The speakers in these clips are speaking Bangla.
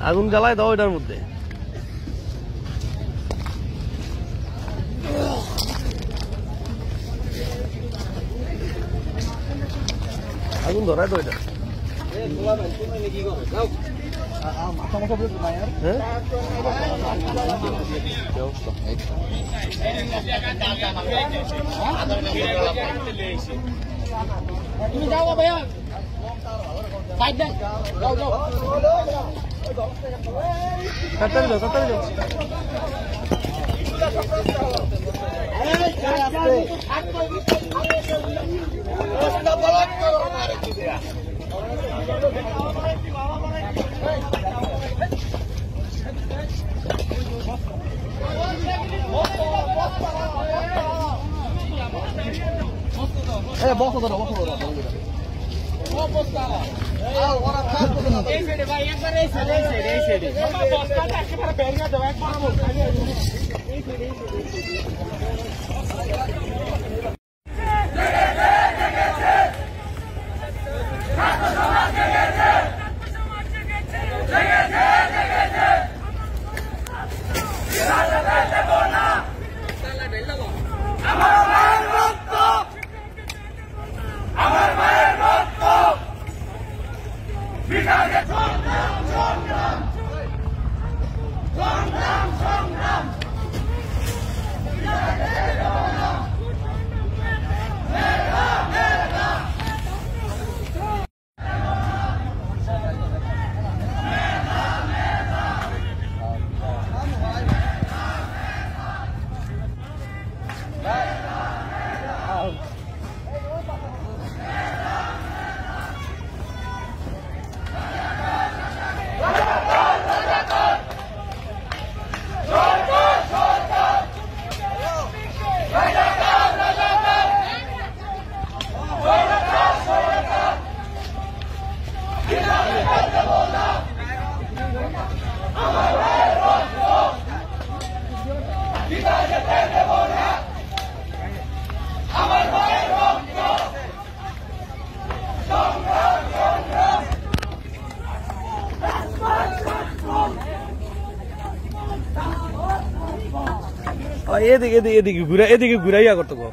আগুন জ্বালায় দাও এটার মধ্যে। আগুন ধরায় তো এটা। তুমি যাও ভাইয়া, সাইড দেন, যাও যাও। তাড়াতাড়ি যাও, তাড়াতাড়ি যাও। বসো ধরো, বসো ধরো। এই সাইডে ভাই, একবার এই সাইডে, এই সাইডে, এই সাইডে। বাবা বসটা একেবারে বেরিয়ে দাও, একবার বস। এই সাইডে, এই এদিকে এদিকে ঘুরে, এদিকে ঘুরাইয়া করতে গো।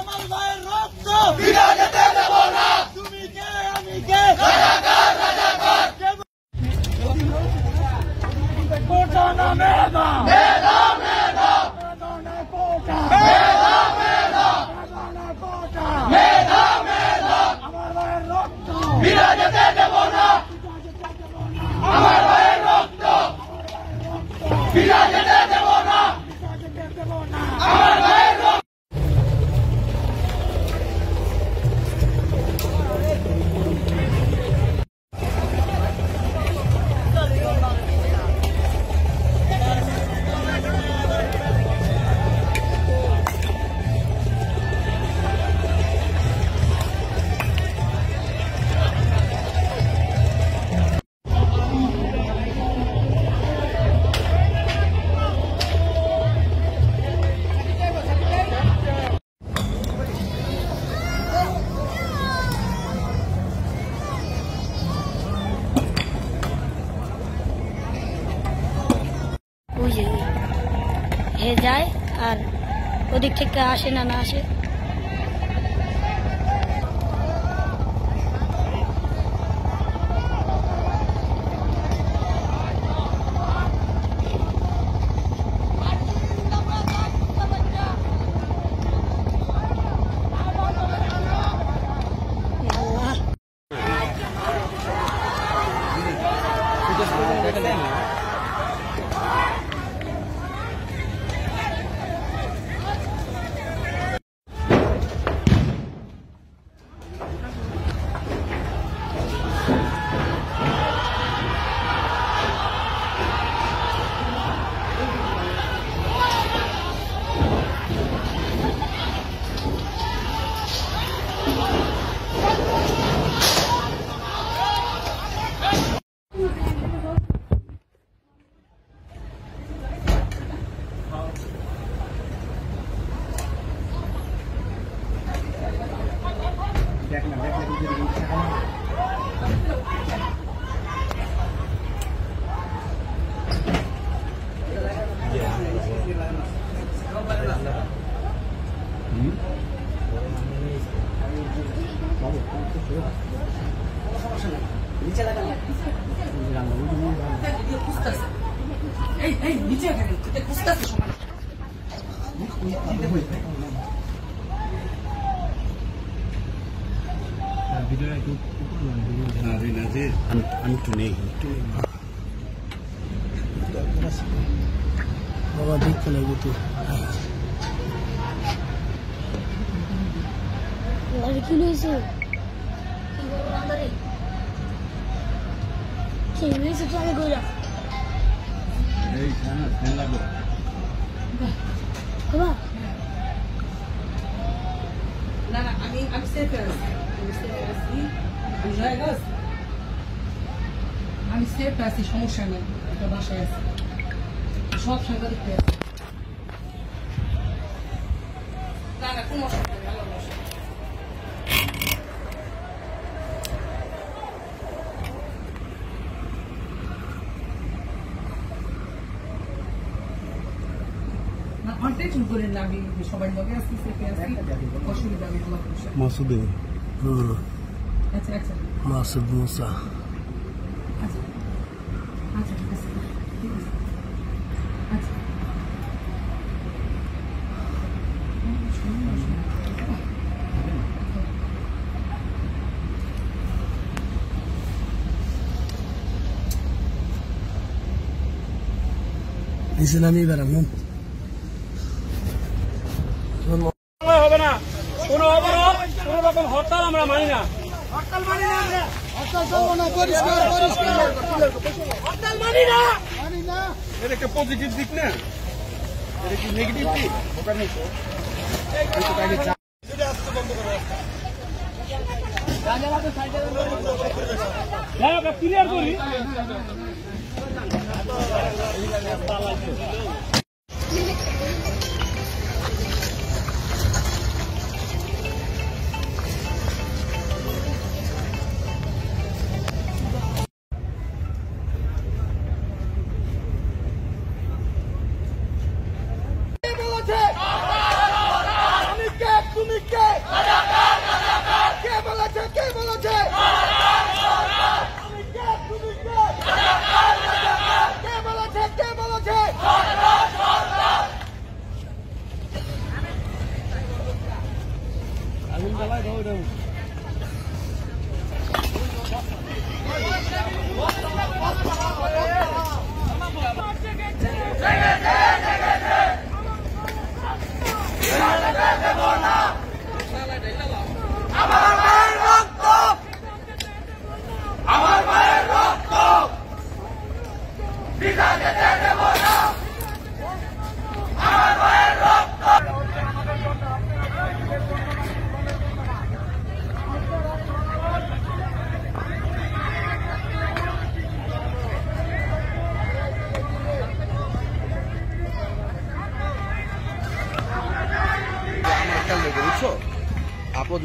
আমার ভাইয়ের রক্ত ফিরে যেতে দেব না আমার ভাইয়ের রক্ত ফিরে যেতে দেব না আমার ভাইয়ের রক্ত যায় আর ওদিক থেকে আসে না আসে আমি একটু নেই বাবা দেখতে লাগবে তো কি হয়েছে তো আমি কইরা বাবা না না আমি সেফ আছি আমি সেফ আছি সমস্যা নেই একটা বাসায় আছি সব সাংবাদিক আছে না না কোনো অসুবিধা নেই আল্লাহর রহমতে টেনশন করেন না আমি সবাই লগে আছি সেফে আছি অসুবিধা নেই আল্লাহ মাসুদে আচ্ছা আচ্ছা মাসুদ মুসা আচ্ছা আচ্ছা ঠিক আছে আচ্ছা ইসলামী বেড়ানো হবে না কোনো অবরোধ কোনো রকম হরতাল আমরা মানি না হরতাল মানি না আমরা হরতাল চলবো না পরিষ্কার হরতাল মানি না এটা একটা পজিটিভ দিক না এটা কি নেগেটিভ দিক ওখানে তো ক্লিয়ার করি কে বলেছে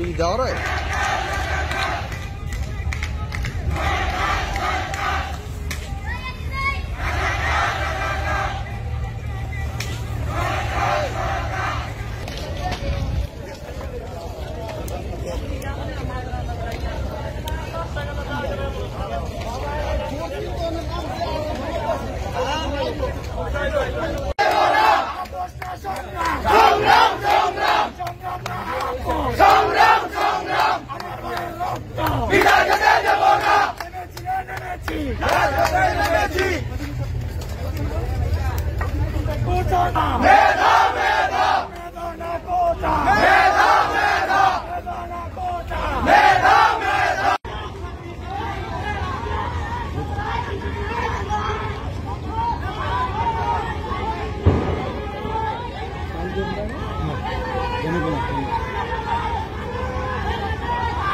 ছবি দেওয়া হয়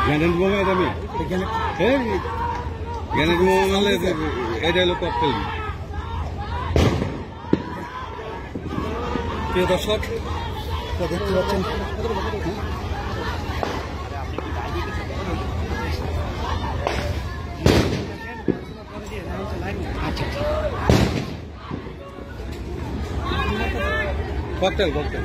গ্যানেট বোমা এটা আমি গ্যানেট বোমা মারলে এটা হলো ককটেল। প্রিয় দর্শক দেখতে পাচ্ছেন ককটেল ককটেল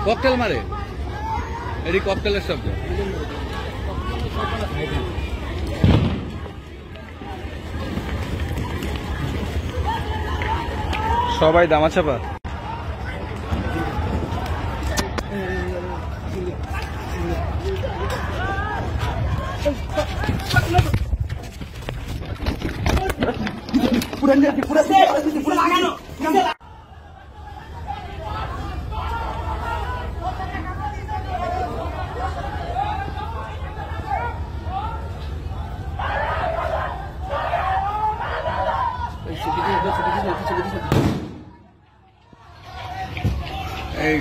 ককটেল মারে এটি ককটেলের শব্দ। সবাই দামাচাপা এই